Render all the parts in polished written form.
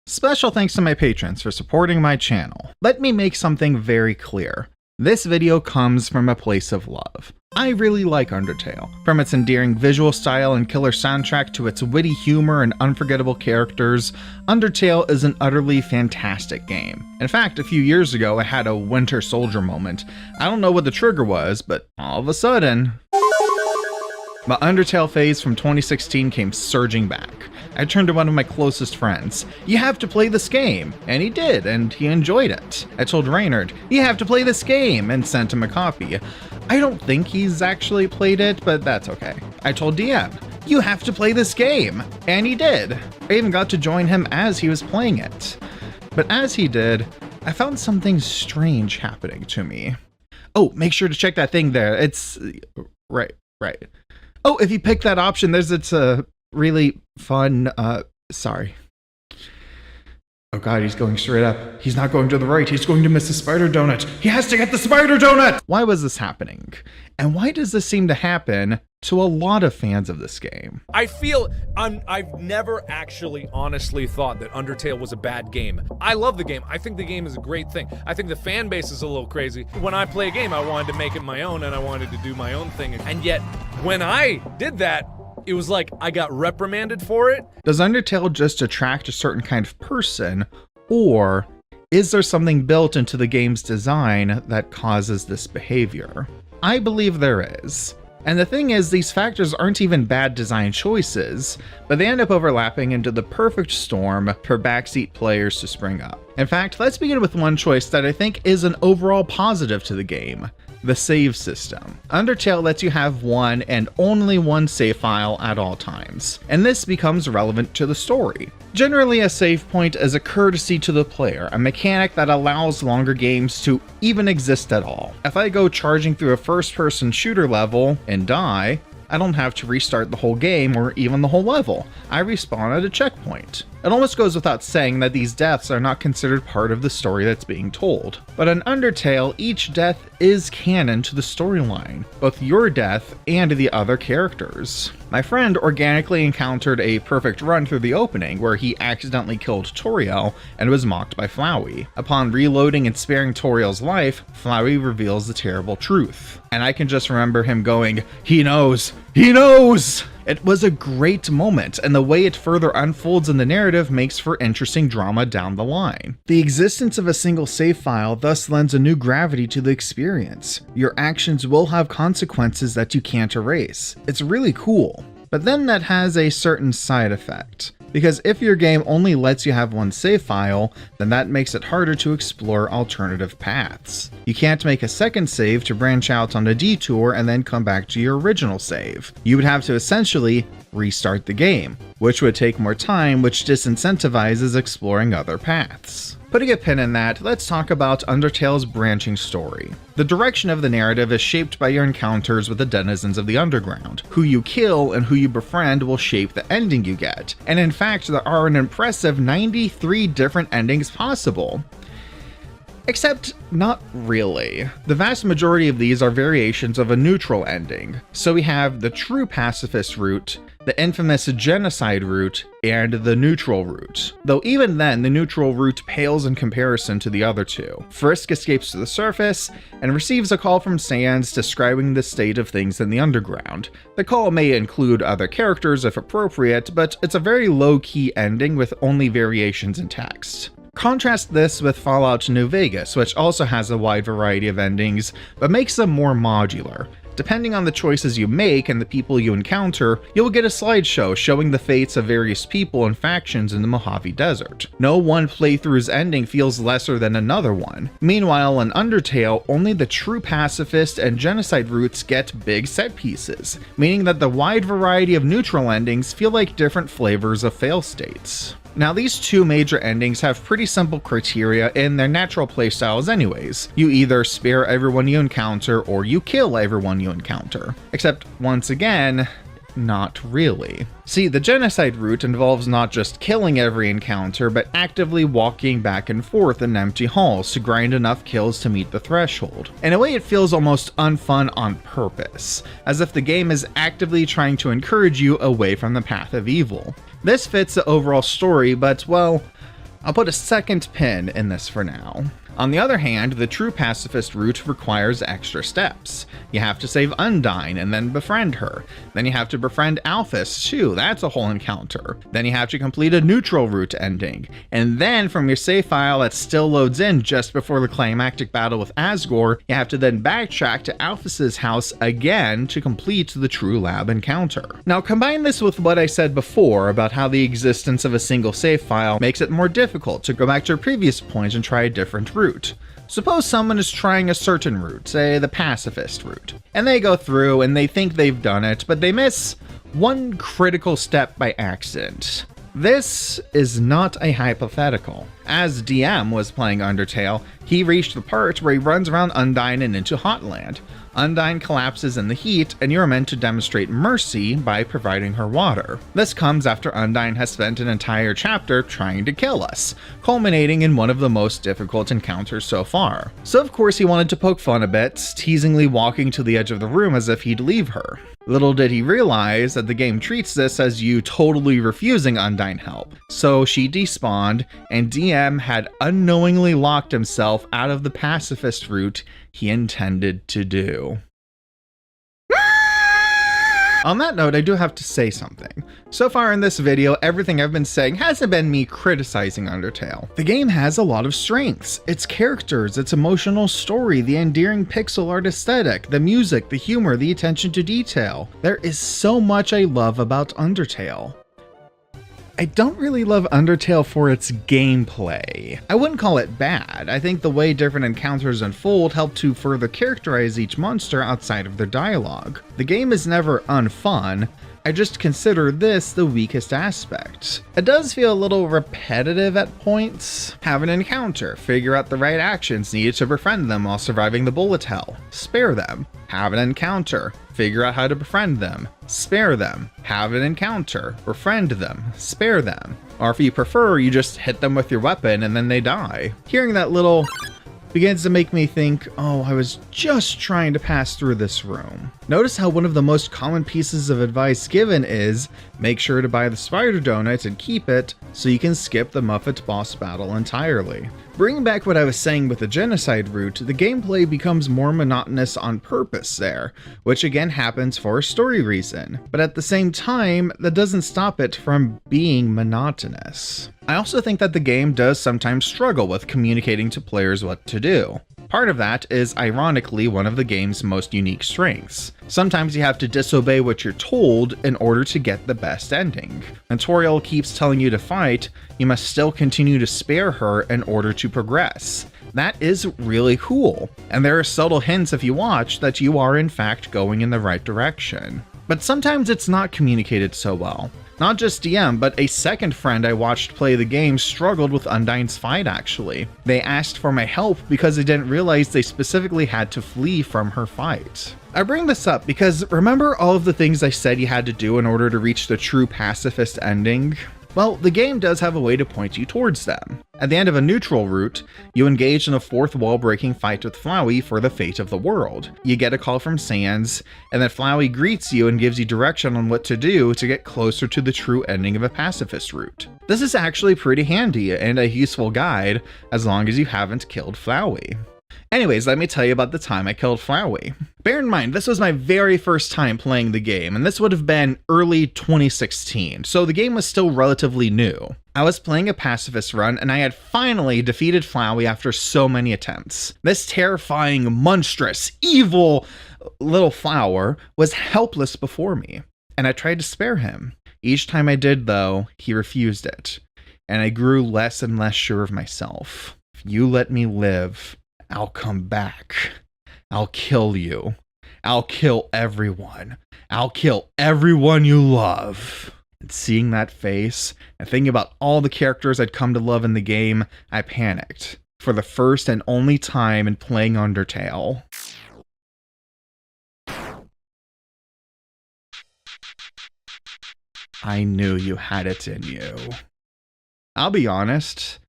Special thanks to my patrons for supporting my channel. Let me make something very clear. This video comes from a place of love. I really like Undertale. From its endearing visual style and killer soundtrack to its witty humor and unforgettable characters, Undertale is an utterly fantastic game. In fact, a few years ago I had a Winter Soldier moment. I don't know what the trigger was, but all of a sudden... My Undertale phase from 2016 came surging back. I turned to one of my closest friends. "You have to play this game," and he did, and he enjoyed it. I told Reynard, "You have to play this game," and sent him a copy. I don't think he's actually played it, but that's okay. I told DM, "You have to play this game," and he did. I even got to join him as he was playing it. But as he did, I found something strange happening to me. Oh, make sure to check that thing there. It's... right. Oh, if you pick that option, it's a really fun, sorry. Oh god, he's going straight up. He's not going to the right. He's going to miss the spider donut. He has to get the spider donut! Why was this happening? And why does this seem to happen to a lot of fans of this game? I've never actually honestly thought that Undertale was a bad game. I love the game. I think the game is a great thing. I think the fan base is a little crazy. When I play a game, I wanted to make it my own and I wanted to do my own thing. And yet, when I did that, it was like I got reprimanded for it. Does Undertale just attract a certain kind of person, or is there something built into the game's design that causes this behavior? I believe there is. And the thing is, these factors aren't even bad design choices, but they end up overlapping into the perfect storm for backseat players to spring up. In fact, let's begin with one choice that I think is an overall positive to the game: the save system. Undertale lets you have one and only one save file at all times, and this becomes relevant to the story. Generally, a save point is a courtesy to the player, a mechanic that allows longer games to even exist at all. If I go charging through a first-person shooter level and die, I don't have to restart the whole game or even the whole level. I respawn at a checkpoint. It almost goes without saying that these deaths are not considered part of the story that's being told. But in Undertale, each death is canon to the storyline, both your death and the other characters. My friend organically encountered a perfect run through the opening where he accidentally killed Toriel and was mocked by Flowey. Upon reloading and sparing Toriel's life, Flowey reveals the terrible truth. And I can just remember him going, "He knows! He knows!" It was a great moment, and the way it further unfolds in the narrative makes for interesting drama down the line. The existence of a single save file thus lends a new gravity to the experience. Your actions will have consequences that you can't erase. It's really cool. But then that has a certain side effect. Because if your game only lets you have one save file, then that makes it harder to explore alternative paths. You can't make a second save to branch out on a detour and then come back to your original save. You would have to essentially restart the game, which would take more time, which disincentivizes exploring other paths. Putting a pin in that, let's talk about Undertale's branching story. The direction of the narrative is shaped by your encounters with the denizens of the underground. Who you kill and who you befriend will shape the ending you get. And in fact, there are an impressive 93 different endings possible. Except, not really. The vast majority of these are variations of a neutral ending. So we have the true pacifist route, the infamous genocide route, and the neutral route. Though even then, the neutral route pales in comparison to the other two. Frisk escapes to the surface and receives a call from Sans describing the state of things in the underground. The call may include other characters if appropriate, but it's a very low-key ending with only variations in text. Contrast this with Fallout New Vegas, which also has a wide variety of endings, but makes them more modular. Depending on the choices you make and the people you encounter, you'll get a slideshow showing the fates of various people and factions in the Mojave Desert. No one playthrough's ending feels lesser than another one. Meanwhile, in Undertale, only the true pacifist and genocide routes get big set pieces, meaning that the wide variety of neutral endings feel like different flavors of fail states. Now, these two major endings have pretty simple criteria in their natural playstyles anyways. You either spare everyone you encounter or you kill everyone you encounter. Except, once again, not really. See, the genocide route involves not just killing every encounter, but actively walking back and forth in empty halls to grind enough kills to meet the threshold. In a way, it feels almost unfun on purpose, as if the game is actively trying to encourage you away from the path of evil. This fits the overall story, but, well, I'll put a second pin in this for now. On the other hand, the true pacifist route requires extra steps. You have to save Undyne and then befriend her. Then you have to befriend Alphys too, that's a whole encounter. Then you have to complete a neutral route ending. And then from your save file that still loads in just before the climactic battle with Asgore, you have to then backtrack to Alphys's house again to complete the true lab encounter. Now combine this with what I said before about how the existence of a single save file makes it more difficult to go back to a previous point and try a different route. Suppose someone is trying a certain route, say the pacifist route, and they go through and they think they've done it, but they miss one critical step by accident. This is not a hypothetical. As DM was playing Undertale, he reached the part where he runs around Undyne and into Hotland. Undyne collapses in the heat, and you're meant to demonstrate mercy by providing her water. This comes after Undyne has spent an entire chapter trying to kill us, culminating in one of the most difficult encounters so far. So of course he wanted to poke fun a bit, teasingly walking to the edge of the room as if he'd leave her. Little did he realize that the game treats this as you totally refusing Undyne help. So she despawned, and DM had unknowingly locked himself out of the pacifist route he intended to do. On that note, I do have to say something. So far in this video, everything I've been saying hasn't been me criticizing Undertale. The game has a lot of strengths. Its characters, its emotional story, the endearing pixel art aesthetic, the music, the humor, the attention to detail. There is so much I love about Undertale. I don't really love Undertale for its gameplay. I wouldn't call it bad. I think the way different encounters unfold help to further characterize each monster outside of their dialogue. The game is never unfun. I just consider this the weakest aspect. It does feel a little repetitive at points. Have an encounter, figure out the right actions needed to befriend them while surviving the bullet hell. Spare them. Have an encounter, figure out how to befriend them. Spare them. Have an encounter, befriend them. Spare them. Or if you prefer, you just hit them with your weapon and then they die. Hearing that little begins to make me think, oh, I was just trying to pass through this room. Notice how one of the most common pieces of advice given is, make sure to buy the spider donut and keep it so you can skip the Muffet boss battle entirely. Bringing back what I was saying with the genocide route, the gameplay becomes more monotonous on purpose there, which again happens for a story reason, but at the same time, that doesn't stop it from being monotonous. I also think that the game does sometimes struggle with communicating to players what to do. Part of that is ironically one of the game's most unique strengths. Sometimes you have to disobey what you're told in order to get the best ending. When Toriel keeps telling you to fight, you must still continue to spare her in order to progress. That is really cool, and there are subtle hints if you watch that you are in fact going in the right direction. But sometimes it's not communicated so well. Not just DM, but a second friend I watched play the game struggled with Undyne's fight actually. They asked for my help because they didn't realize they specifically had to flee from her fight. I bring this up because remember all of the things I said you had to do in order to reach the true pacifist ending? Well, the game does have a way to point you towards them. At the end of a neutral route, you engage in a fourth wall-breaking fight with Flowey for the fate of the world. You get a call from Sans, and then Flowey greets you and gives you direction on what to do to get closer to the true ending of a pacifist route. This is actually pretty handy and a useful guide as long as you haven't killed Flowey. Anyways, let me tell you about the time I killed Flowey. Bear in mind, this was my very first time playing the game, and this would have been early 2016, so the game was still relatively new. I was playing a pacifist run, and I had finally defeated Flowey after so many attempts. This terrifying, monstrous, evil little flower was helpless before me, and I tried to spare him. Each time I did, though, he refused it, and I grew less and less sure of myself. If you let me live, I'll come back. I'll kill you. I'll kill everyone. I'll kill everyone you love. And seeing that face and thinking about all the characters I'd come to love in the game, I panicked. For the first and only time in playing Undertale. I knew you had it in you. I'll be honest.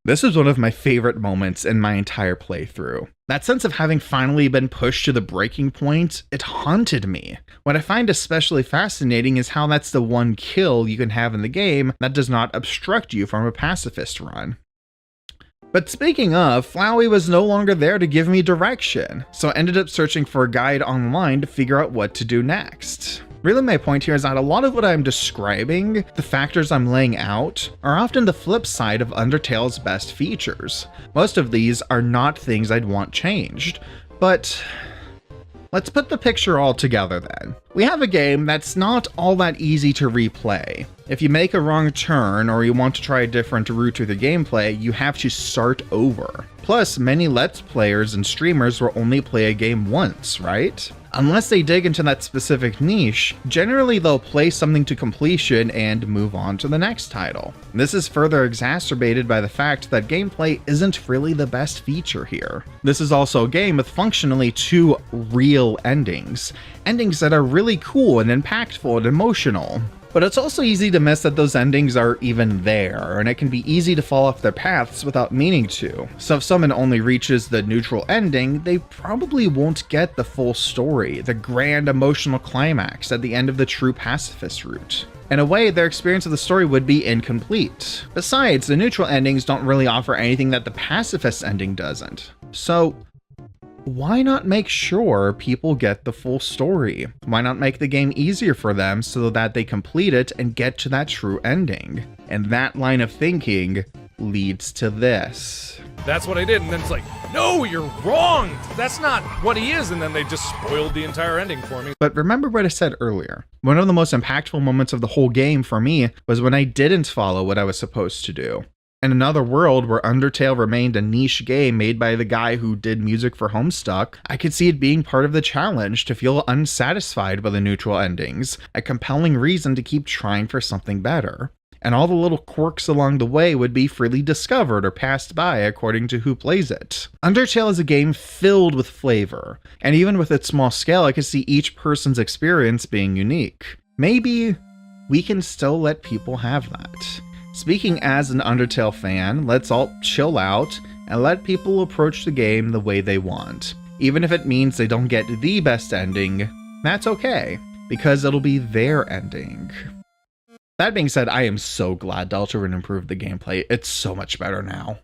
This was one of my favorite moments in my entire playthrough. That sense of having finally been pushed to the breaking point, it haunted me. What I find especially fascinating is how that's the one kill you can have in the game that does not obstruct you from a pacifist run. But speaking of, Flowey was no longer there to give me direction, so I ended up searching for a guide online to figure out what to do next. Really, my point here is that a lot of what I'm describing, the factors I'm laying out, are often the flip side of Undertale's best features. Most of these are not things I'd want changed, but let's put the picture all together then. We have a game that's not all that easy to replay. If you make a wrong turn or you want to try a different route through the gameplay, you have to start over. Plus, many Let's Players and streamers will only play a game once, right? Unless they dig into that specific niche, generally they'll play something to completion and move on to the next title. This is further exacerbated by the fact that gameplay isn't really the best feature here. This is also a game with functionally two real endings. Endings that are really cool and impactful and emotional. But it's also easy to miss that those endings are even there, and it can be easy to fall off their paths without meaning to. So if someone only reaches the neutral ending, they probably won't get the full story, the grand emotional climax at the end of the true pacifist route. In a way, their experience of the story would be incomplete. Besides, the neutral endings don't really offer anything that the pacifist ending doesn't. So why not make sure people get the full story? Why not make the game easier for them so that they complete it and get to that true ending? And that line of thinking leads to this. That's what I did, and then it's like, no, you're wrong! That's not what he is, and then they just spoiled the entire ending for me. But remember what I said earlier. One of the most impactful moments of the whole game for me was when I didn't follow what I was supposed to do. In another world where Undertale remained a niche game made by the guy who did music for Homestuck, I could see it being part of the challenge to feel unsatisfied by the neutral endings, a compelling reason to keep trying for something better. And all the little quirks along the way would be freely discovered or passed by according to who plays it. Undertale is a game filled with flavor, and even with its small scale, I could see each person's experience being unique. Maybe we can still let people have that. Speaking as an Undertale fan, let's all chill out and let people approach the game the way they want. Even if it means they don't get the best ending, that's okay, because it'll be their ending. That being said, I am so glad deltarune improved the gameplay. It's so much better now.